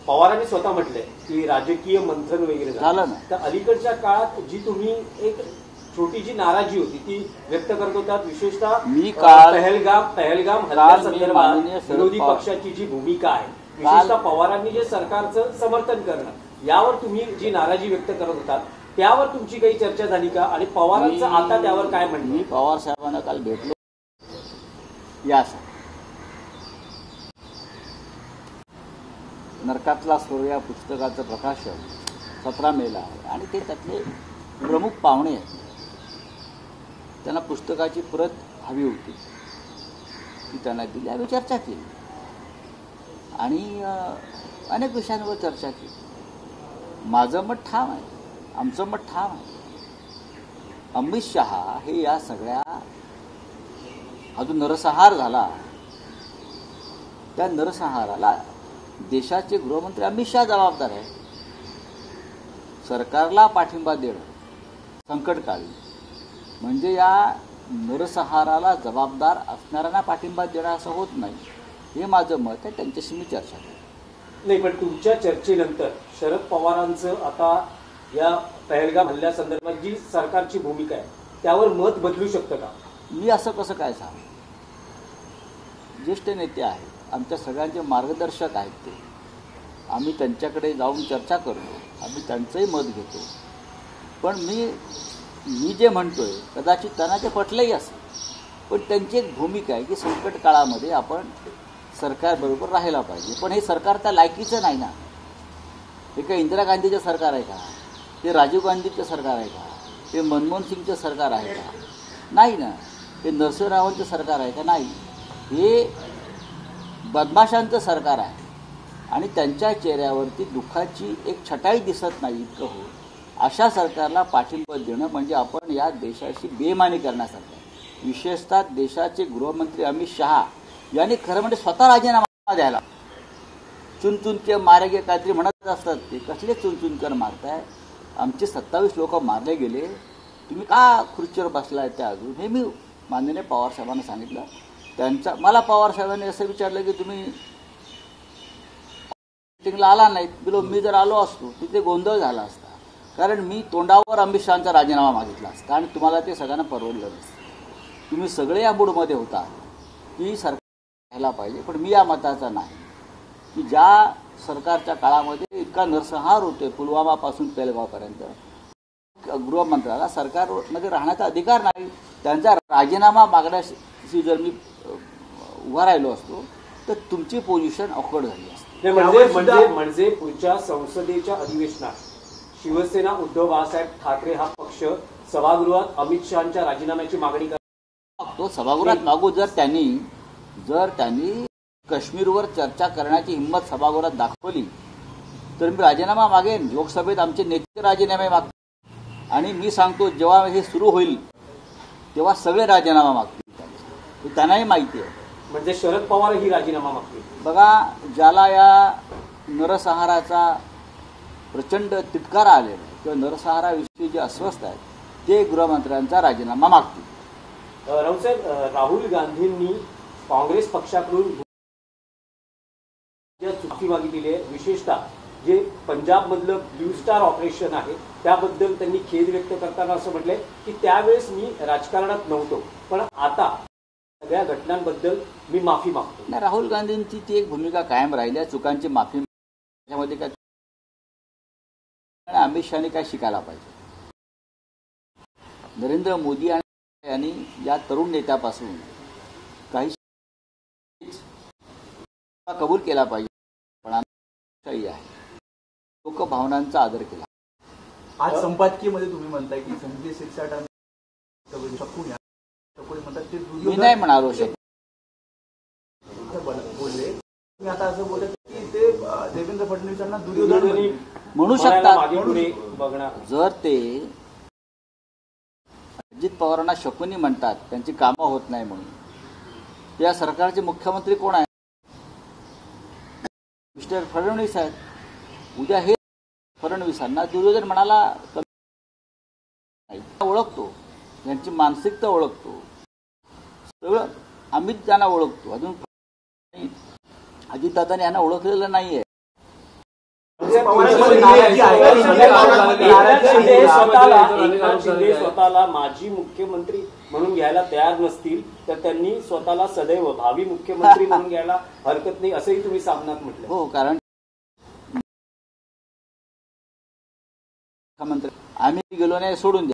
पवारांनी स्वतः म्हटलंय की राजकीय मंथन वगैरे झालं ना. तर अलीकडच्या काळात जी तुम्ही एक छोटी जी नाराजी होती ती व्यक्त करत होतात, विशेषतः मी काल पहलगाम हल्ल्यासंदर्भात विरोधी पक्षाची जी भूमिका आहे, विशेषतः पवारांनी जे सरकारचं समर्थन करणं, यावर तुम्ही जी नाराजी व्यक्त करत होतात त्यावर तुमची काही चर्चा झाली का? आणि पवारांचं आता त्यावर काय म्हणणं? मी पवार साहेबांना काल भेटलो यासाठी. नरकातला सूर्य या पुस्तकाचं प्रकाशन 17 मेला आहे आणि ते त्यातले प्रमुख पाहुणे आहेत. त्यांना पुस्तकाची प्रत हवी होती ती त्यांना दिली. आम्ही चर्चा केली आणि अनेक विषयांवर चर्चा केली. माझं मत ठाम आहे, आमचं मत ठाम आहे. अमित शहा हे या सगळ्या हा जो नरसंहार झाला त्या नरसंहाराला देशाचे गृहमंत्री अमित शहा जबाबदार आहे. सरकारला पाठिंबा देणं संकटकाळी म्हणजे या नरसंहाराला जबाबदार असणाऱ्यांना पाठिंबा देणं असं होत नाही, हे माझं मत आहे. त्यांच्याशी मी चर्चा केली नाही, पण तुमच्या चर्चेनंतर शरद पवारांचं आता या पहलगाम हल्ल्यासंदर्भात जी सरकारची भूमिका आहे त्यावर मत बदलू शकतं का? मी असं कसं काय सांगू? ज्येष्ठ नेते आहेत, आमच्या सगळ्यांचे मार्गदर्शक आहेत ते. आम्ही त्यांच्याकडे जाऊन चर्चा करतो, आम्ही त्यांचंही मत घेतो. पण मी जे म्हणतोय कदाचित त्यांना ते पटलंही असेल, पण त्यांची एक भूमिका आहे की संकट काळामध्ये आपण सरकारबरोबर राहायला पाहिजे. पण हे सरकार त्या लायकीचं नाही ना. हे काय इंदिरा गांधीचं सरकार आहे का? ते राजीव गांधीचं सरकार आहे का? ते मनमोहन सिंगचं सरकार आहे का? नाही ना. ते नरसिंहरावांचं सरकार आहे का? नाही. हे बदमाशांचं सरकार आहे आणि त्यांच्या चेहऱ्यावरती दुःखाची एक छटाई दिसत नाही इतकं हो. अशा सरकारला पाठिंबा देणं म्हणजे आपण या देशाची बेईमानी करण्यासारखं आहे. विशेषतः देशाचे गृहमंत्री अमित शहा यांनी खरं म्हणजे स्वतः राजीनामा द्यायला. चुनचुनके मारेगे काहीतरी म्हणत असतात, ते कसले चुनचुनकर मारताय? आमचे 27 लोक मारले गेले, तुम्ही का खुर्चीवर बसलाय त्या अजून? हे मी माननीय पवार साहेबांना सांगितलं. मला पवार साहेबांनी असं विचारलं की तुम्ही मीटिंगला आला नाहीत. बिलो मी जर आलो असतो तिथे गोंधळ झाला असता, कारण मी तोंडावर अमित शहांचा राजीनामा मागितला असता आणि तुम्हाला ते सगळ्यांना परवडलं नसतं. तुम्ही सगळे या मूडमध्ये होता की सरकार घ्यायला पाहिजे, पण मी या मताचा नाही की ज्या सरकारच्या काळामध्ये इतका नरसंहार होतोय पुलवामापासून पेलगावपर्यंत, गृहमंत्र्याला सरकारमध्ये राहण्याचा अधिकार नाही. त्यांचा राजीनामा मागण्याशी जर मी उभा राहिलो असतो तर तुमची पोझिशन ऑकवर्ड झाली असते. म्हणजे पुढच्या संसदेच्या अधिवेशनात शिवसेना उद्धव बाळासाहेब ठाकरे हा पक्ष सभागृहात अमित शहांच्या राजीनाम्याची मागणी करतो. सभागृहात मागू. जर त्यांनी काश्मीरवर चर्चा करण्याची हिंमत सभागृहात दाखवली तर मी राजीनामा मागेन. लोकसभेत आमचे नेते राजीनामे मागतात आणि मी सांगतो जेव्हा हे सुरू होईल तेव्हा सगळे राजीनामा मागतील. त्यांनाही माहिती आहे. म्हणजे शरद पवार ही राजीनामा मागतील. बघा, ज्याला या नरसंहाराचा प्रचंड तिटकार आलेला आहे किंवा नरसंहाराविषयी जे अस्वस्थ आहेत ते गृहमंत्र्यांचा राजीनामा मागतील. राऊतसाहेब, राहुल गांधींनी काँग्रेस पक्षाकडून चुकी मागितली आहे. विशेषतः जे पंजाबमधलं ब्लू स्टार ऑपरेशन आहे त्याबद्दल त्यांनी खेद व्यक्त करताना असं म्हटलंय की त्यावेळेस मी राजकारणात नव्हतो, पण आता सगळ्या घटनांबद्दल मी माफी मागतो. नाही, राहुल गांधींची ती एक भूमिका कायम राहिली आहे. चुकांची माफी त्याच्यामध्ये काय अमित शहाने काय शिकायला पाहिजे? नरेंद्र मोदी यांनी या तरुण नेत्यापासून काही कबूल केला पाहिजे. पण आहे लोक भावनांचा आदर केला. आज संपादकीयमध्ये तुम्ही म्हणताय की संजय शिरसाट शकून म्हणतात ते मी नाही म्हणालो बोलले. तुम्ही आता असं बोलत की ते देवेंद्र फडणवीसांना दुर्योधन म्हणू शकतात. जर ते अजित पवारांना शकुनी म्हणतात त्यांची कामं होत नाही म्हणून, या सरकारचे मुख्यमंत्री कोण आहे? मिस्टर फडणवीस आहेत. उद्या हे फडणवीसांना दुर्योधन म्हणाला ओळखतो, यांची मानसिकता ओळखतो, सगळं अमित त्यांना ओळखतो. अजून अजितदादांनी यांना ओळखलेलं नाहीये. पवारांची नाराजी आहे. एकनाथ शिंदे स्वतःला माजी मुख्यमंत्री म्हणून घ्यायला तयार नसतील तर त्यांनी स्वतःला सदैव भावी मुख्यमंत्री म्हणून घ्यायला हरकत नाही असंही तुम्ही सामनात म्हटलं. हो, कारण मुख्यमंत्री आम्ही गेलो नाही सोडून द्या.